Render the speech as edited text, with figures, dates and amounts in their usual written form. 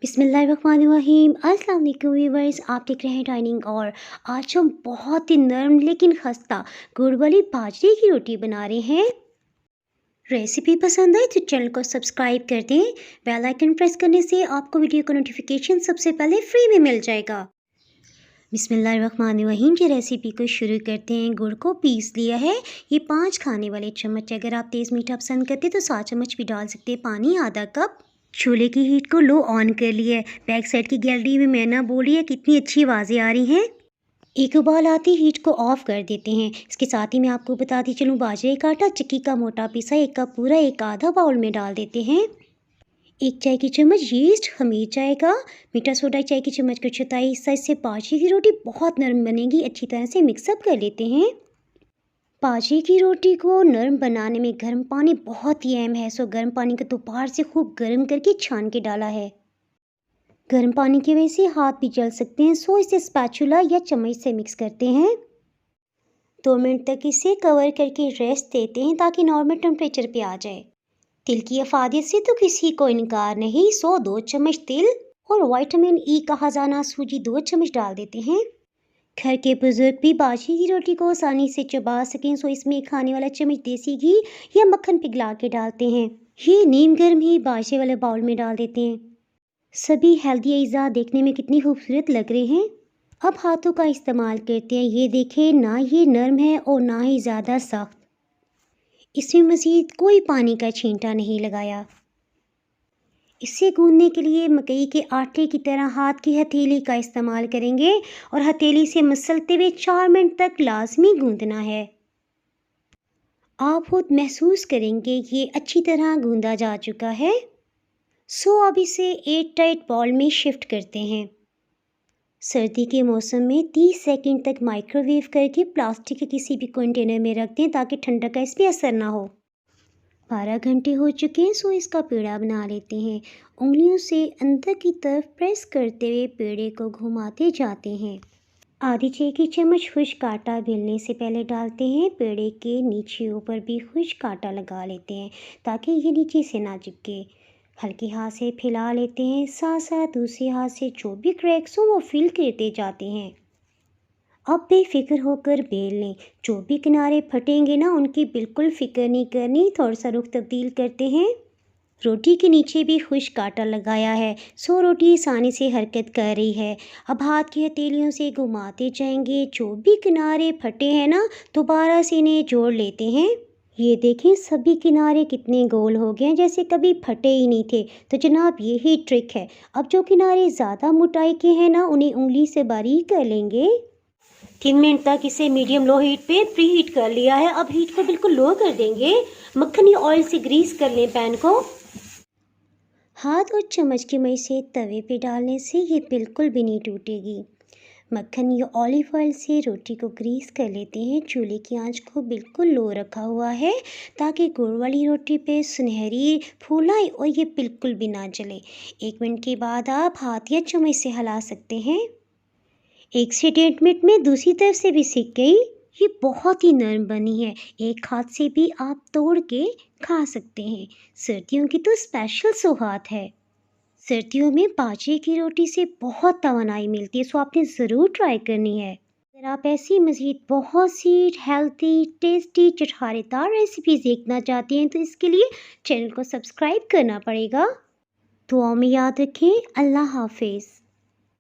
बिस्मिल्लाहिर्रहमानिर्रहीम। अस्सलाम वालेकुम व्यूअर्स, आप देख रहे हैं डाइनिंग। और आज हम बहुत ही नरम लेकिन खस्ता गुड़ वाली बाजरे की रोटी बना रहे हैं। रेसिपी पसंद आए तो चैनल को सब्सक्राइब कर दें। बेल आइकन प्रेस करने से आपको वीडियो का नोटिफिकेशन सबसे पहले फ्री में मिल जाएगा। बिस्मिल्लाहिर्रहमानिर्रहीम की रेसिपी को शुरू करते हैं। गुड़ को पीस लिया है, ये 5 खाने वाले चम्मच। अगर आप तेज़ मीठा पसंद करते तो 7 चम्मच भी डाल सकते हैं। पानी आधा कप। चूल्हे की हीट को लो ऑन कर लिया है। बैक साइड की गैलरी में मैना बोल रही है, कितनी अच्छी आवाज़ें आ रही हैं। एक उबाल आती हीट को ऑफ कर देते हैं। इसके साथ ही मैं आपको बताती चलूँ, बाजरे का आटा चक्की का मोटा पीसा 1 कप पूरा एक आधा बाउल में डाल देते हैं। 1 चाय की चम्मच यीस्ट खमीर जाएगा। मीठा सोडा 1 चाय की चम्मच का चौथाई हिस्सा। इससे बाजरे की रोटी बहुत नरम बनेगी। अच्छी तरह से मिक्सअप कर लेते हैं। बाजरे की रोटी को नरम बनाने में गर्म पानी बहुत ही अहम है। सो गर्म पानी को दोबारा से खूब गर्म करके छान के डाला है। गर्म पानी की वजह से हाथ भी जल सकते हैं, सो इसे स्पैचुला या चम्मच से मिक्स करते हैं। 2 मिनट तक इसे कवर करके रेस्ट देते हैं ताकि नॉर्मल टेम्परेचर पे आ जाए। तिल की अफादियत से तो किसी को इनकार नहीं, सो 2 चम्मच तिल और विटामिन ई का खजाना सूजी 2 चम्मच डाल देते हैं। घर के बुजुर्ग भी बाजरे की रोटी को आसानी से चबा सकें, सो इसमें खाने वाला चम्मच देसी घी या मक्खन पिघला के डालते हैं। ये नीम गर्म ही बाजरे वाले बाउल में डाल देते हैं। सभी हेल्दी अज़ा देखने में कितनी खूबसूरत लग रहे हैं। अब हाथों का इस्तेमाल करते हैं। ये देखें, ना ये नरम है और ना ही ज़्यादा सख्त। इसमें मज़ीद कोई पानी का छींटा नहीं लगाया। इसे गूंदने के लिए मकई के आटे की तरह हाथ की हथेली का इस्तेमाल करेंगे और हथेली से मसलते हुए 4 मिनट तक लाजमी गूंदना है। आप खुद महसूस करेंगे ये अच्छी तरह गूंदा जा चुका है। सो अब इसे एयर टाइट बाउल में शिफ्ट करते हैं। सर्दी के मौसम में 30 सेकंड तक माइक्रोवेव करके प्लास्टिक के किसी भी कंटेनर में रख दें ताकि ठंडक का इस पर असर ना हो। 12 घंटे हो चुके हैं, सो इसका पेड़ा बना लेते हैं। उंगलियों से अंदर की तरफ प्रेस करते हुए पेड़े को घुमाते जाते हैं। आधी चाय की चम्मच खुश्क आटा बेलने से पहले डालते हैं। पेड़े के नीचे ऊपर भी खुश्क आटा लगा लेते हैं ताकि ये नीचे से ना चिपके। हल्के हाथ से फैला लेते हैं, साथ साथ दूसरे हाथ से जो भी क्रैक्स हो वो फिल करते जाते हैं। अब बेफिक्र होकर बेल लें। जो भी किनारे फटेंगे ना, उनकी बिल्कुल फिक्र नहीं करनी। थोड़ा सा रुख तब्दील करते हैं। रोटी के नीचे भी खुश्क आटा लगाया है, सो रोटी आसानी से हरकत कर रही है। अब हाथ की हथेलियों से घुमाते जाएंगे। जो भी किनारे फटे हैं ना, दोबारा से इन्हें जोड़ लेते हैं। ये देखें, सभी किनारे कितने गोल हो गए हैं, जैसे कभी फटे ही नहीं थे। तो जनाब, यही ट्रिक है। अब जो किनारे ज़्यादा मोटाई के हैं ना, उन्हें उंगली से बारीक कर लेंगे। 3 मिनट तक इसे मीडियम लो हीट पे प्री हीट कर लिया है। अब हीट को बिल्कुल लो कर देंगे। मक्खन या ऑयल से ग्रीस कर लें पैन को। हाथ और चम्मच की मदद से तवे पे डालने से ये बिल्कुल भी नहीं टूटेगी। मक्खन या ऑलिव ऑयल से रोटी को ग्रीस कर लेते हैं। चूल्हे की आंच को बिल्कुल लो रखा हुआ है ताकि गुड़ वाली रोटी पे सुनहरी फूल आए और ये बिल्कुल भी ना जले। 1 मिनट के बाद आप हाथ या चम्मच से हिला सकते हैं। 1 से 1.5 मिनट में दूसरी तरफ से भी सिक गई। ये बहुत ही नरम बनी है। एक हाथ से भी आप तोड़ के खा सकते हैं। सर्दियों की तो स्पेशल सौगात है। सर्दियों में बाजरे की रोटी से बहुत तवानाई मिलती है, सो आपने ज़रूर ट्राई करनी है। अगर आप ऐसी मज़ीद बहुत सी हेल्थी टेस्टी चटखारेदार रेसिपीज़ देखना चाहते हैं तो इसके लिए चैनल को सब्सक्राइब करना पड़ेगा। दुआओं में याद रखें। अल्लाह हाफिज़।